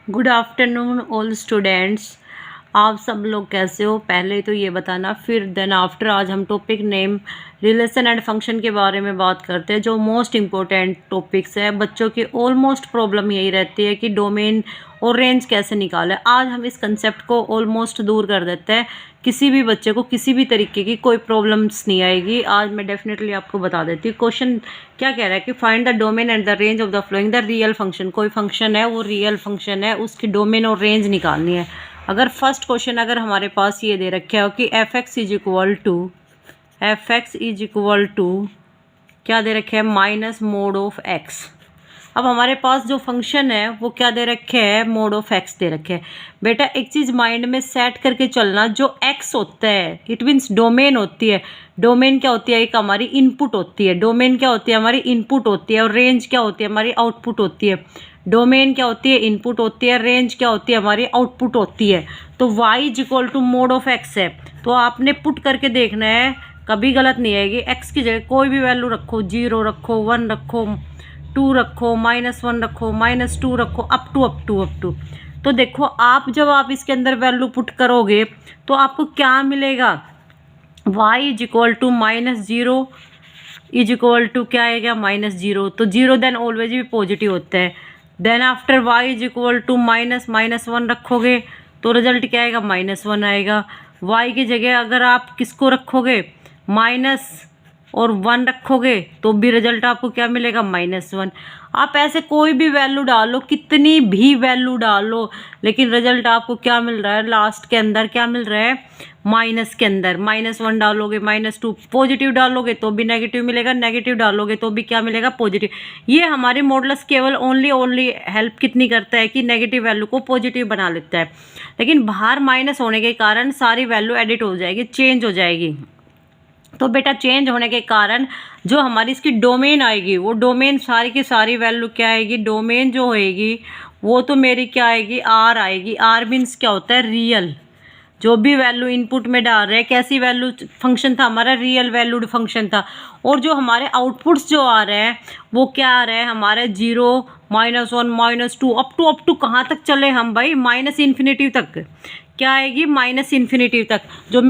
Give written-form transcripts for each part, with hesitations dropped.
Good afternoon all students. आप सब लोग कैसे हो? पहले तो ये बताना, फिर देन आफ्टर आज हम topic name relation and function के बारे में बात करते हैं, जो मोस्ट इम्पोर्टेंट टॉपिक्स है। बच्चों की ऑलमोस्ट प्रॉब्लम यही रहती है कि डोमेन और रेंज कैसे निकालें। आज हम इस कंसेप्ट को ऑलमोस्ट दूर कर देते हैं। किसी भी बच्चे को किसी भी तरीके की कोई प्रॉब्लम्स नहीं आएगी। आज मैं डेफिनेटली आपको बता देती हूँ। क्वेश्चन क्या कह रहा है कि find the domain and the range of the flowing the real function. कोई फंक्शन है, वो रियल फंक्शन है, उसकी डोमेन और रेंज निकालनी है। अगर फर्स्ट क्वेश्चन अगर हमारे पास ये दे रखे हो कि f x is equal to क्या दे रखे है, माइनस मोड ऑफ एक्स। अब हमारे पास जो फंक्शन है वो क्या दे रखे है, मोड ऑफ एक्स दे रखे हैं। बेटा एक चीज़ माइंड में सेट करके चलना, जो एक्स होता है इट मीन्स डोमेन होती है। डोमेन क्या होती है, एक हमारी इनपुट होती है। डोमेन क्या होती है, हमारी इनपुट होती है। और रेंज क्या होती है, हमारी आउटपुट होती है। डोमेन क्या होती है, इनपुट होती है। रेंज क्या होती है, हमारी आउटपुट होती है। तो y is equal to mod of x है, तो आपने पुट करके देखना है, कभी गलत नहीं आएगी। एक्स की जगह कोई भी वैल्यू रखो, 0 रखो, 1 रखो, 2 रखो, -1 रखो, -2 रखो, अप टू। तो देखो आप जब आप इसके अंदर वैल्यू पुट करोगे तो आपको क्या मिलेगा, y is equal to -0 is equal to क्या आएगा, -0। तो 0 देन ऑलवेज भी पॉजिटिव होता है। Then after y is equal to -1 रखोगे तो रिजल्ट क्या आएगा, -1 आएगा। y की जगह अगर आप किसको रखोगे, माइनस और 1 रखोगे तो भी रिजल्ट आपको क्या मिलेगा, -1। आप ऐसे कोई भी वैल्यू डालो, कितनी भी वैल्यू डालो, लेकिन रिजल्ट आपको क्या मिल रहा है, लास्ट के अंदर क्या मिल रहा है, माइनस के अंदर। -1 डालोगे, -2 पॉजिटिव डालोगे तो भी नेगेटिव मिलेगा, नेगेटिव डालोगे तो भी क्या मिलेगा, पॉजिटिव। ये हमारी मॉडुलस केवल ओनली हेल्प कितनी करता है कि नेगेटिव वैल्यू को पॉजिटिव बना लेता है, लेकिन बाहर माइनस होने के कारण सारी वैल्यू एडिट हो जाएगी, चेंज हो जाएगी। तो बेटा चेंज होने के कारण जो हमारी इसकी डोमेन आएगी, वो डोमेन सारी की सारी वैल्यू क्या आएगी, डोमेन जो होएगी वो तो मेरी क्या आएगी, आर आएगी। आर मीन्स क्या होता है, रियल। जो भी वैल्यू इनपुट में डाल रहे हैं, कैसी वैल्यू फंक्शन था हमारा, रियल वैल्यूड फंक्शन था। और जो हमारे आउटपुट्स जो आ रहे हैं वो क्या आ रहे हैं हमारे, 0, -1, -2 अप टू कहाँ तक चले हम भाई, -इन्फिनिटी तक। क्या आएगी, -इन्फिनिटी तक। जो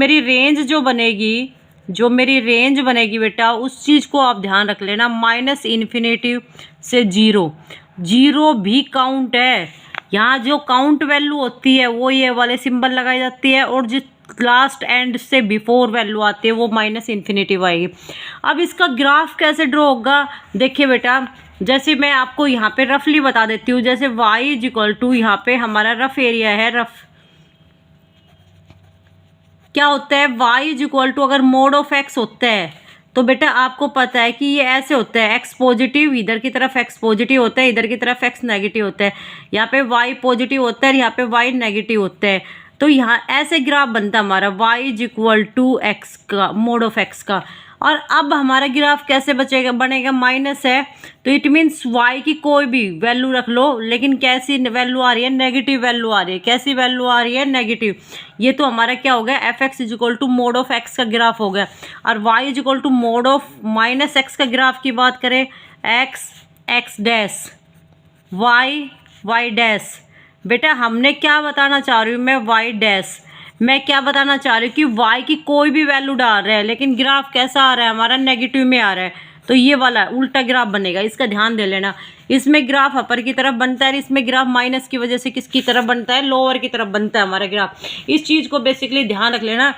मेरी रेंज बनेगी बेटा, उस चीज़ को आप ध्यान रख लेना, -इन्फिनिटी से 0 भी काउंट है। यहाँ जो काउंट वैल्यू होती है वो ये वाले सिंबल लगाई जाती है, और जो लास्ट एंड से बिफोर वैल्यू आती है वो -इन्फिनिटी आएगी। अब इसका ग्राफ कैसे ड्रॉ होगा, देखिए बेटा, जैसे मैं आपको यहाँ पे रफली बता देती हूँ। जैसे y इज इक्वल टू, यहाँ पे हमारा रफ एरिया है, रफ क्या होता है, y इज इक्वल टू अगर मोड ऑफ x होता है तो बेटा आपको पता है कि ये ऐसे होता है, x पॉजिटिव, इधर की तरफ x पॉजिटिव होता है, इधर की तरफ x नेगेटिव होता है। यहाँ पे y पॉजिटिव होता है, यहाँ पे y नेगेटिव होता है। तो यहाँ ऐसे ग्राफ बनता है हमारा, y is equal to x का, मोड ऑफ x का। और अब हमारा ग्राफ कैसे बनेगा, माइनस है, तो इट मीन्स y की कोई भी वैल्यू रख लो, लेकिन कैसी वैल्यू आ रही है, नेगेटिव वैल्यू आ रही है। कैसी वैल्यू आ रही है, नेगेटिव। ये तो हमारा क्या हो गया, f x is equal to mod of x का ग्राफ हो गया। और y is equal to mod of -x का ग्राफ की बात करें, x डैश, y डैश। बेटा हमने क्या बताना चाह रही हूँ मैं, y डैश। मैं क्या बताना चाह रही हूँ कि y की कोई भी वैल्यू डाल रहे हैं, लेकिन ग्राफ कैसा आ रहा है हमारा, नेगेटिव में आ रहा है। तो ये वाला उल्टा ग्राफ बनेगा, इसका ध्यान दे लेना। इसमें ग्राफ अपर की तरफ बनता है, इसमें ग्राफ माइनस की वजह से किसकी तरफ बनता है, लोअर की तरफ बनता है हमारा ग्राफ। इस चीज़ को बेसिकली ध्यान रख लेना।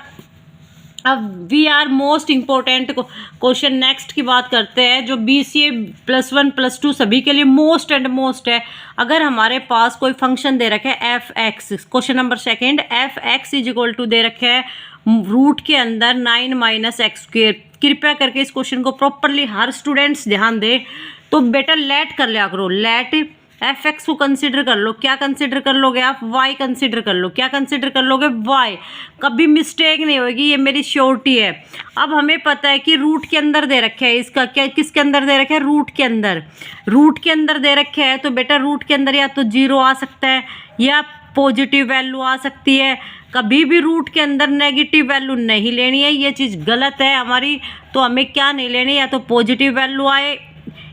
अब we are most important question next की बात करते हैं, जो BCA +1 +2 सभी के लिए मोस्ट है। अगर हमारे पास कोई फंक्शन दे रखे है f x, question number second, f x is equal to दे रखे है रूट के अंदर 9 - x²। कृपया करके इस क्वेश्चन को प्रॉपरली हर स्टूडेंट्स ध्यान दे। तो बेटा लेट कर लिया करो, लेट एफ एक्स को कंसिडर कर लो। क्या कंसिडर कर लोगे आप, वाई कंसिडर कर लो। क्या कंसिडर कर लोगे, वाई। कभी मिस्टेक नहीं होगी, ये मेरी श्योरिटी है। अब हमें पता है कि रूट के अंदर दे रखे है, इसका क्या, किसके अंदर दे रखे है, रूट के अंदर। रूट के अंदर दे रखे है तो बेटा रूट के अंदर या तो 0 आ सकता है या पॉजिटिव वैल्यू आ सकती है। कभी भी रूट के अंदर नेगेटिव वैल्यू नहीं लेनी है, ये चीज़ गलत है हमारी। तो हमें क्या नहीं लेनी, या तो पॉजिटिव वैल्यू आए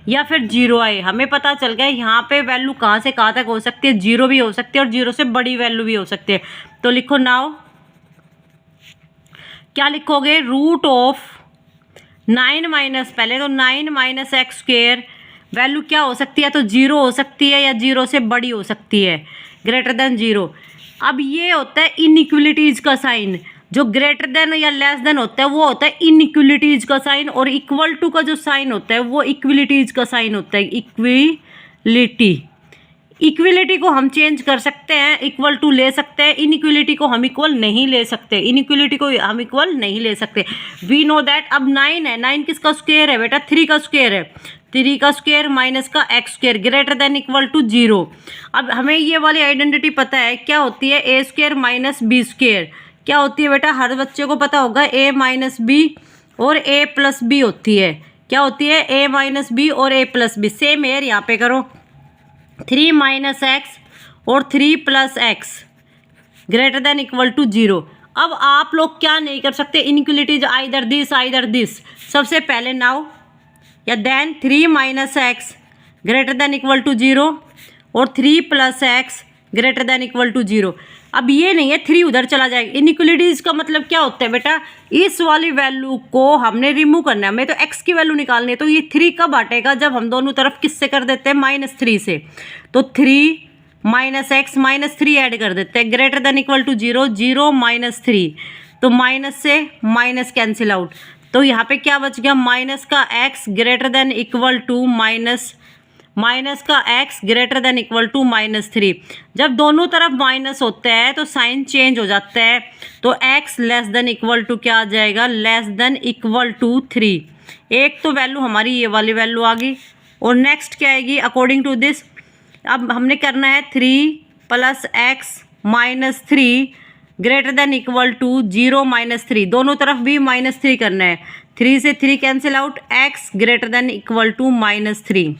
या फिर 0 आए। हमें पता चल गया यहाँ पे वैल्यू कहाँ से कहाँ तक हो सकती है, 0 भी हो सकती है और 0 से बड़ी वैल्यू भी हो सकती है। तो लिखो नाउ, क्या लिखोगे, रूट ऑफ 9 माइनस, पहले तो 9 माइनस एक्स स्क्वेयर वैल्यू क्या हो सकती है, तो 0 हो सकती है या 0 से बड़ी हो सकती है, ग्रेटर देन 0। अब ये होता है इनइक्वलिटीज का साइन, जो ग्रेटर देन या लेस देन होता है वो होता है इनइक्वलिटीज का साइन, और इक्वल टू का जो साइन होता है वो इक्वलिटीज का साइन होता है। इक्विलिटी को हम चेंज कर सकते हैं, इक्वल टू ले सकते हैं, इनइक्वलिटी को हम इक्वल नहीं ले सकते, इनइक्वलिटी को हम इक्वल नहीं ले सकते। We know that. अब 9 है, 9 किसका स्क्वायर है बेटा, 3 का स्क्वायर है, 3 का स्क्वायर माइनस का x square greater than equal to 0। अब हमें ये वाली आइडेंटिटी पता है क्या होती है, ए स्क्वायर माइनस बी स्क्वायर क्या होती है बेटा, हर बच्चे को पता होगा, ए माइनस बी और ए प्लस बी होती है। क्या होती है, ए माइनस बी और ए प्लस बी। सेम है यहाँ पे करो, 3 माइनस एक्स और 3 plus x greater than equal to 0। अब आप लोग क्या नहीं कर सकते, इनइक्वलिटीज आइदर दिस। सबसे पहले नाउ या then 3 minus x greater than equal to 0 और 3 plus x greater than equal to 0। अब ये नहीं है 3 उधर चला जाएगा। इनइक्वलिटीज का मतलब क्या होता है बेटा, इस वाली वैल्यू को हमने रिमूव करना है, हमें तो x की वैल्यू निकालनी है। तो ये 3 कब हटेगा, जब हम दोनों तरफ किससे कर देते हैं, -3 से। तो 3 माइनस एक्स -3 ऐड कर देते हैं, greater than equal to 0, 0 minus 3, तो माइनस से माइनस कैंसिल आउट। तो यहाँ पे क्या बच गया, माइनस का x greater than equal to minus का x greater than equal to -3। जब दोनों तरफ माइनस होता है तो साइन चेंज हो जाता है, तो x less than equal to क्या आ जाएगा, लेस देन इक्वल टू 3। एक तो वैल्यू हमारी ये वाली वैल्यू आ गई, और नेक्स्ट क्या आएगी अकॉर्डिंग टू दिस। अब हमने करना है 3 plus x minus 3 greater than equal to 0 minus 3, दोनों तरफ भी -3 करना है। 3 से 3 cancel out, x greater than equal to -3।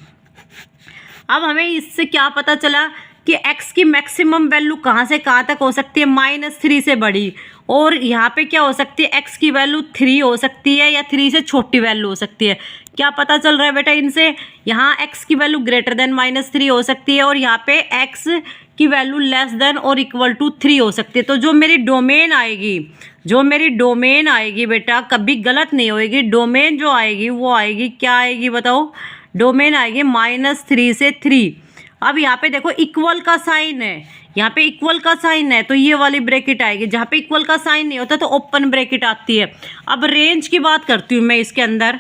अब हमें इससे क्या पता चला कि x की मैक्सिमम वैल्यू कहाँ से कहाँ तक हो सकती है, -3 से बड़ी, और यहाँ पे क्या हो सकती है, x की वैल्यू 3 हो सकती है या 3 से छोटी वैल्यू हो सकती है। क्या पता चल रहा है बेटा इनसे, यहाँ x की वैल्यू ग्रेटर देन -3 हो सकती है और यहाँ पे x की वैल्यू लेस देन और इक्वल टू 3 हो सकती है। तो जो मेरी डोमेन आएगी बेटा कभी गलत नहीं होएगी। डोमेन जो आएगी वो आएगी, क्या आएगी बताओ, डोमेन आएगी -3 से 3। अब यहाँ पे देखो इक्वल का साइन है, यहाँ पे इक्वल का साइन है तो ये वाली ब्रैकेट आएगी, जहाँ पे इक्वल का साइन नहीं होता तो ओपन ब्रैकेट आती है। अब रेंज की बात करती हूँ मैं, इसके अंदर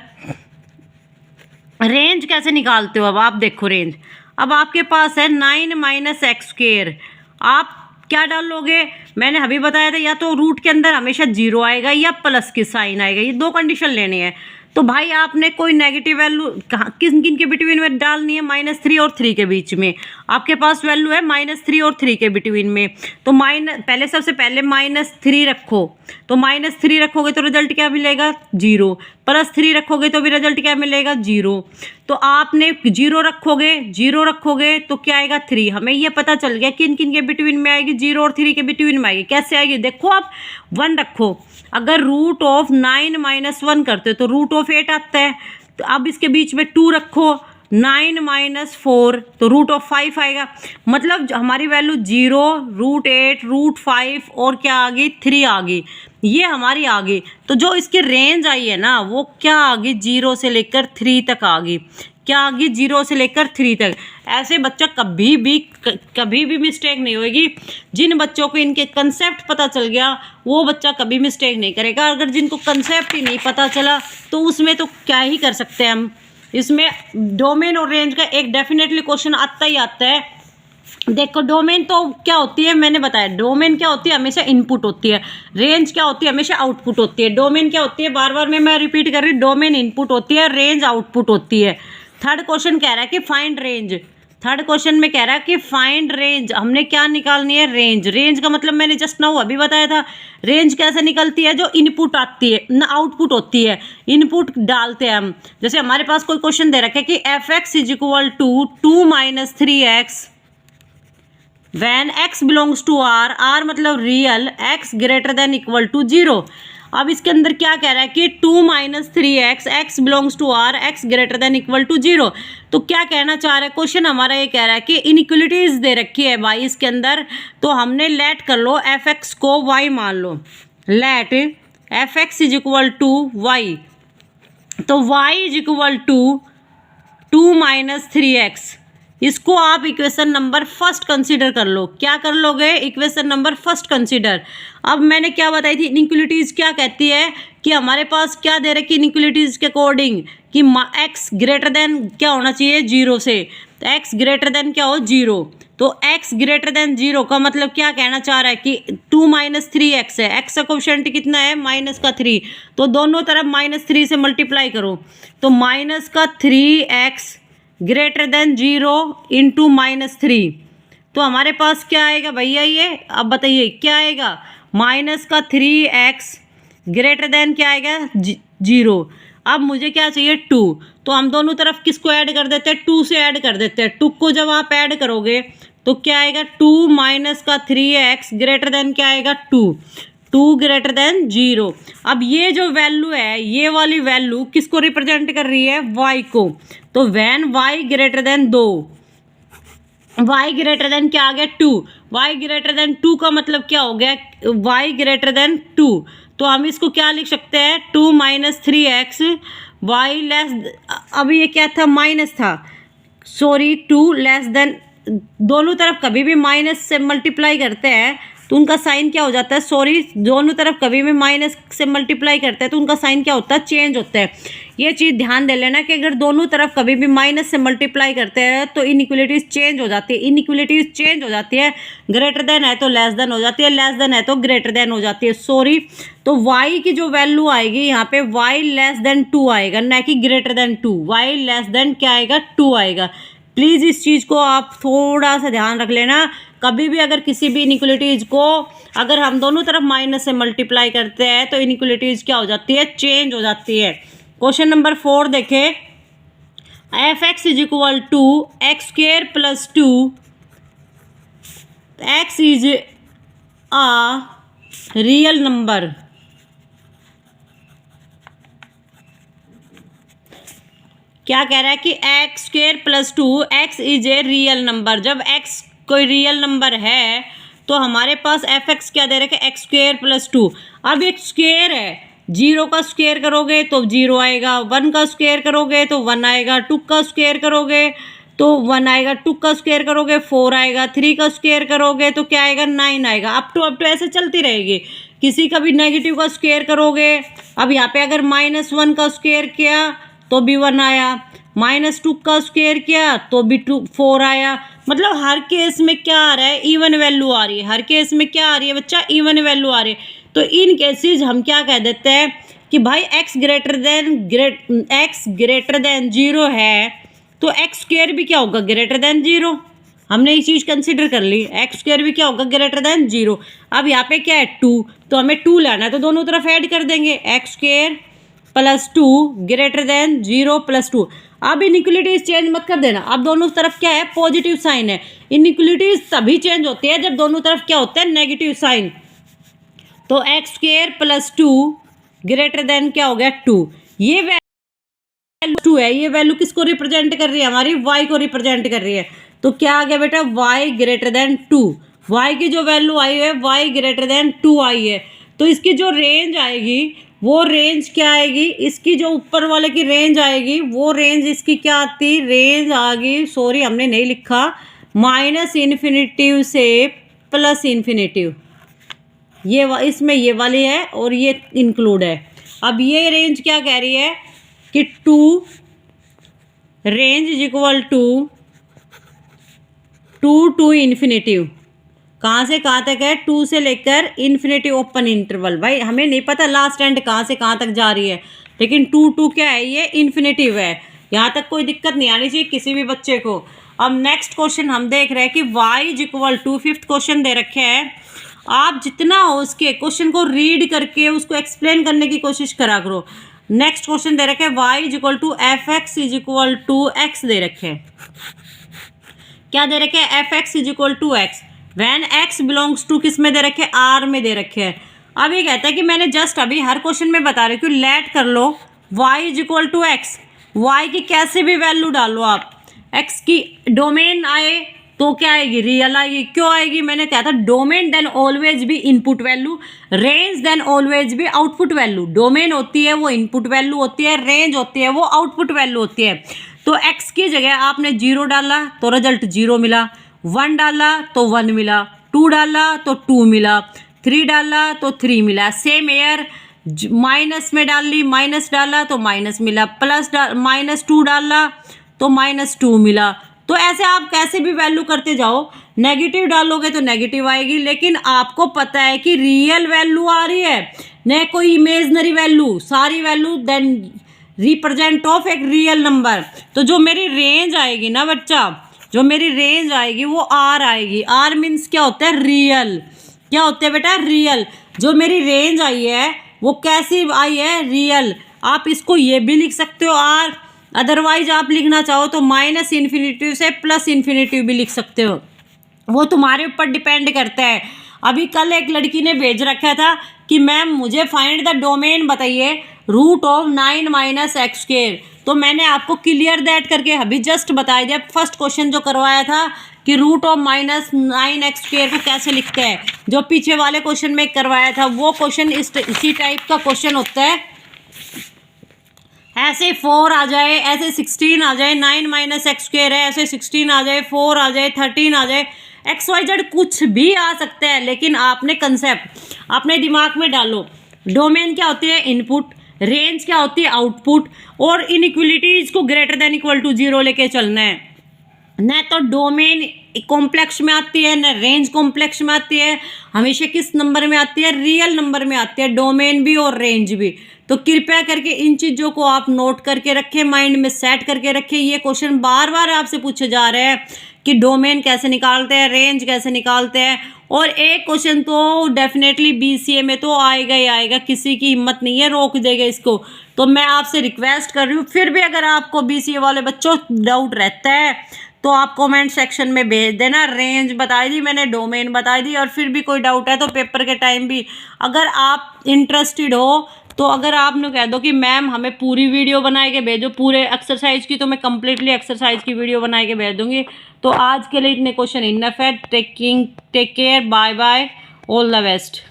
रेंज कैसे निकालते हो। अब आप देखो रेंज, अब आपके पास है 9 माइनस एक्स स्क्वेयर, आप क्या डालोगे, मैंने अभी बताया था, या तो रूट के अंदर हमेशा 0 आएगा या प्लस की साइन आएगा, ये 2 कंडीशन लेनी है। तो भाई आपने कोई नेगेटिव वैल्यू किन किन के बिटवीन में डालनी है, -3 और 3 के बीच में। आपके पास वैल्यू है -3 और 3 के बिटवीन में, तो पहले सबसे पहले -3 रखो, तो -3 रखोगे तो रिजल्ट क्या मिलेगा, 0, +3 रखोगे तो भी रिजल्ट क्या मिलेगा, 0। तो आपने 0 रखोगे तो क्या आएगा, 3। हमें ये पता चल गया किन किन के बिटवीन में आएगी, 0 और 3 के बिटवीन में आएगी। कैसे आएगी देखो, आप 1 रखो, अगर रूट ऑफ 9 माइनस 1 करते हो तो रूट ऑफ 8 आता है। तो अब इसके बीच में 2 रखो, 9 माइनस 4 तो रूट ऑफ 5 आएगा। मतलब हमारी वैल्यू 0, √8, √5 और क्या आ गई, 3 आ गई, ये हमारी आ गई। तो जो इसकी रेंज आई है ना वो क्या आ गई, 0 से लेकर 3 तक आ गई। क्या आ गई, 0 से लेकर 3 तक। ऐसे बच्चा कभी भी मिस्टेक नहीं होगी। जिन बच्चों को इनके कंसेप्ट पता चल गया वो बच्चा कभी मिस्टेक नहीं करेगा। अगर जिनको कंसेप्ट ही नहीं पता चला तो उसमें तो क्या ही कर सकते हैं हम। इसमें डोमेन और रेंज का एक डेफिनेटली क्वेश्चन आता ही आता है। देखो डोमेन तो क्या होती है, मैंने बताया डोमेन क्या होती है, हमेशा इनपुट होती है। रेंज क्या होती है, हमेशा आउटपुट होती है। डोमेन क्या होती है, बार बार मैं रिपीट कर रही हूँ, डोमेन इनपुट होती है, रेंज आउटपुट होती है। थर्ड क्वेश्चन कह रहा है कि फाइंड रेंज, थर्ड क्वेश्चन में कह रहा है कि फाइंड रेंज। हमने क्या निकालनी है, रेंज। रेंज का मतलब मैंने जस्ट नाउ अभी बताया था। रेंज कैसे निकलती है, जो इनपुट आती है ना आउटपुट होती है। इनपुट डालते हैं हम, जैसे हमारे पास कोई क्वेश्चन दे रखा है कि f(x) = 2 - 3x when x belongs to R, R मतलब real, x greater than equal to 0। अब इसके अंदर क्या कह रहा है कि 2 minus 3x x belongs to r x greater than equal to 0। तो क्या कहना चाह रहा है क्वेश्चन हमारा, ये कह रहा है कि इनइक्वलिटीज दे रखी है भाई इसके अंदर, तो हमने लेट कर लो fx को y मान लो, let fx is equal to y, तो y is equal to 2 minus 3x। इसको आप इक्वेशन नंबर फर्स्ट कंसीडर कर लो। क्या कर लोगे? Equation number first consider. अब मैंने क्या बताई थी, इनइक्वलिटीज क्या कहती है कि हमारे पास क्या दे रखी इनइक्वलिटीज के अकॉर्डिंग कि x ग्रेटर देन क्या होना चाहिए 0 से, तो x ग्रेटर देन क्या हो 0। तो x ग्रेटर देन 0 का मतलब क्या कहना चाह रहा है कि 2 माइनस 3x है, x का कोफिशिएंट कितना है माइनस का 3, तो दोनों तरफ माइनस 3 से मल्टीप्लाई करो, तो माइनस का 3x greater than 0 into minus 3, तो हमारे पास क्या आएगा भैया, ये अब बताइए क्या आएगा, माइनस का 3x ग्रेटर देन क्या आएगा 0। अब मुझे क्या चाहिए 2, तो हम दोनों तरफ किसको ऐड कर देते हैं, 2 से ऐड कर देते हैं। 2 को जब आप ऐड करोगे तो क्या आएगा 2 माइनस का 3x ग्रेटर देन क्या आएगा 2 ग्रेटर देन 0। अब ये जो वैल्यू है, ये वाली वैल्यू किसको रिप्रेजेंट कर रही है, y को, तो when y greater than 2, y greater than क्या आ गया 2, y ग्रेटर देन 2 का मतलब क्या हो गया, y ग्रेटर देन 2, तो हम इसको क्या लिख सकते हैं 2 माइनस 3x y लेस, अभी ये क्या था माइनस था, सॉरी 2 लेस देन, दोनों तरफ कभी भी माइनस से मल्टीप्लाई करते हैं तो उनका साइन क्या हो जाता है, सॉरी दोनों तरफ कभी भी माइनस से मल्टीप्लाई करते हैं तो उनका साइन क्या होता है, चेंज होता है। ये चीज़ ध्यान दे लेना कि अगर दोनों तरफ कभी भी माइनस से मल्टीप्लाई करते हैं तो इनइक्वलिटीज चेंज हो जाती है, इनइक्वलिटीज चेंज हो जाती है, ग्रेटर देन है तो लेस देन हो जाती है, लेस देन है तो ग्रेटर देन हो जाती है, सॉरी। तो y की जो वैल्यू आएगी यहाँ पे y लेस देन 2 आएगा, ना कि greater than 2, y less than क्या आएगा 2 आएगा। प्लीज़ इस चीज़ को आप थोड़ा सा ध्यान रख लेना, कभी भी अगर किसी भी इनइक्वलिटीज़ को अगर हम दोनों तरफ माइनस से मल्टीप्लाई करते हैं तो इनइक्वलिटीज़ क्या हो जाती है, चेंज हो जाती है। क्वेश्चन नंबर 4 देखें, f(x) is equal to x square plus 2, x is a real number, क्या कह रहा है कि x square plus 2 x is a real number. जब x कोई रियल नंबर है तो हमारे पास f(x) क्या दे रखे, एक्स स्क्वेयर प्लस 2। अब एक स्क्वेयर है, 0 का स्क्वेयर करोगे तो 0 आएगा, 1 का स्क्वेयर करोगे तो 1 आएगा, 2 का स्क्वेयर करोगे तो 1 आएगा, 2 का स्क्वेयर करोगे 4 आएगा, 3 का स्क्वेयर करोगे तो क्या आएगा 9 आएगा, अप टू ऐसे चलती रहेगी। किसी का भी नेगेटिव का स्क्वेयर करोगे, अब यहाँ पे अगर -1 का स्क्वेयर किया तो भी 1 आया, -2 का स्क्वेयर किया तो भी 4 आया, मतलब हर केस में क्या आ रहा है, इवन वैल्यू आ रही है, हर केस में क्या आ रही है बच्चा, इवन वैल्यू आ रही है। तो इन केसेस हम क्या कह देते हैं कि भाई x ग्रेटर देन 0 है तो एक्स स्क्वेयर भी क्या होगा, ग्रेटर देन 0। हमने ये चीज़ कंसिडर कर ली, एक्स स्क्वेयर भी क्या होगा, ग्रेटर देन 0। अब यहाँ पे क्या है 2, तो हमें 2 लाना है तो दोनों तरफ ऐड कर देंगे, x square plus 2 greater than 0 plus 2। अब इनइक्वलिटीज चेंज मत कर देना, अब दोनों तरफ क्या है, पॉजिटिव साइन है। इनइक्वलिटीज तभी चेंज होती है जब दोनों तरफ क्या होता है, नेगेटिव साइन। तो x square plus 2 greater than क्या हो गया 2, ये वैल्यू 2 है, ये वैल्यू किसको रिप्रेजेंट कर रही है, हमारी y को रिप्रेजेंट कर रही है। तो क्या आ गया बेटा, y ग्रेटर देन 2, y की जो वैल्यू आई है y ग्रेटर देन 2 आई है। तो इसकी जो रेंज आएगी वो रेंज क्या आएगी, इसकी जो ऊपर वाले की रेंज आएगी वो रेंज इसकी क्या आती, रेंज आ गई, सॉरी हमने नहीं लिखा, -इन्फिनिटिव से +इन्फिनिटिव, ये इसमें ये वाली है और ये इंक्लूड है। अब ये रेंज क्या कह रही है कि 2 range is equal to 2 to infinitive, कहाँ से कहाँ तक है, 2 से लेकर इन्फिनिटिव ओपन इंटरवल। भाई हमें नहीं पता लास्ट एंड कहाँ से कहाँ तक जा रही है, लेकिन 2 क्या है, ये इन्फिनिटिव है, यहाँ तक कोई दिक्कत नहीं आनी चाहिए किसी भी बच्चे को। अब नेक्स्ट क्वेश्चन हम देख रहे हैं कि y is equal to, 5th question दे रखे हैं, आप जितना हो उसके क्वेश्चन को रीड करके उसको एक्सप्लेन करने की कोशिश करा करो। नेक्स्ट क्वेश्चन दे रखे हैं y is equal to f(x) is equal to x दे रखे हैं, क्या दे रखे हैं, f(x) is equal to x when x belongs to किस में दे रखे हैं, r में दे रखे हैं। अब ये कहता है कि मैंने जस्ट अभी हर क्वेश्चन में बता रही हूँ कि लेट कर लो y equal to x, y की कैसे भी वैल्यू डालो आप, x की डोमेन आए तो क्या आएगी, रियल आएगी। क्यों आएगी, मैंने कहा था डोमेन देन ऑलवेज भी input value, range then always भी आउटपुट वैल्यू। डोमेन होती है वो इनपुट वैल्यू होती है, रेंज होती है वो आउटपुट वैल्यू होती है। तो x की जगह आपने 0 डाला तो रिजल्ट 0 मिला, 1 डाला तो 1 मिला, 2 डाला तो 2 मिला, 3 डाला तो 3 मिला। सेम एयर माइनस में डाल ली, माइनस डाला तो माइनस मिला, -2 डाला तो -2 मिला। तो ऐसे आप कैसे भी वैल्यू करते जाओ, नेगेटिव डालोगे तो नेगेटिव आएगी, लेकिन आपको पता है कि रियल वैल्यू आ रही है, न कोई इमेजनरी वैल्यू, सारी वैल्यू देन रिप्रेजेंट ऑफ एक रियल नंबर। तो जो मेरी रेंज आएगी ना बच्चा, जो मेरी रेंज आएगी वो आर आएगी। आर मीन्स क्या होता है, रियल। क्या होता है बेटा, रियल। जो मेरी रेंज आई है वो कैसी आई है, रियल। आप इसको ये भी लिख सकते हो आर, अदरवाइज आप लिखना चाहो तो -इन्फिनिटी से +इन्फिनिटी भी लिख सकते हो, वो तुम्हारे ऊपर डिपेंड करता है। अभी कल एक लड़की ने भेज रखा था कि मैम मुझे फाइंड द डोमेन बताइए √9 - x²। तो मैंने आपको क्लियर दैट करके अभी जस्ट बता दिया, फर्स्ट क्वेश्चन जो करवाया था कि √9 x² को कैसे लिखते हैं, जो पीछे वाले क्वेश्चन में करवाया था वो क्वेश्चन इसी टाइप का क्वेश्चन होता है। ऐसे 4 आ जाए, ऐसे 16 आ जाए, 9 - x² है, ऐसे 16 आ जाए, 4 आ जाए, 13 आ जाए, XYZ कुछ भी आ सकता है, लेकिन आपने कंसेप्ट अपने दिमाग में डालो। डोमेन क्या होती है, इनपुट, रेंज क्या होती है, आउटपुट, और इनइक्वलिटीज को ग्रेटर देन इक्वल टू 0 लेके चलना है। न तो डोमेन कॉम्प्लेक्स में आती है, न रेंज कॉम्प्लेक्स में आती है, हमेशा किस नंबर में आती है, रियल नंबर में आती है, डोमेन भी और रेंज भी। तो कृपया करके इन चीज़ों को आप नोट करके रखें, माइंड में सेट करके रखें। ये क्वेश्चन बार बार आपसे पूछे जा रहे हैं कि डोमेन कैसे निकालते हैं, रेंज कैसे निकालते हैं, और एक क्वेश्चन तो डेफिनेटली BCA में तो आएगा ही आएगा, किसी की हिम्मत नहीं है रोक देगा इसको। तो मैं आपसे रिक्वेस्ट कर रही हूँ, फिर भी अगर आपको BCA वाले बच्चों डाउट रहता है तो आप कमेंट सेक्शन में भेज देना। रेंज बताई दी मैंने, डोमेन बताई दी, और फिर भी कोई डाउट है तो पेपर के टाइम भी अगर आप इंटरेस्टेड हो तो अगर आपने कह दो कि मैम हमें पूरी वीडियो बना के भेजो पूरे एक्सरसाइज की, तो मैं कम्प्लीटली एक्सरसाइज की वीडियो बना के भेज दूँगी। तो आज के लिए इतने क्वेश्चन इनफ है। Take care, bye bye, all the best.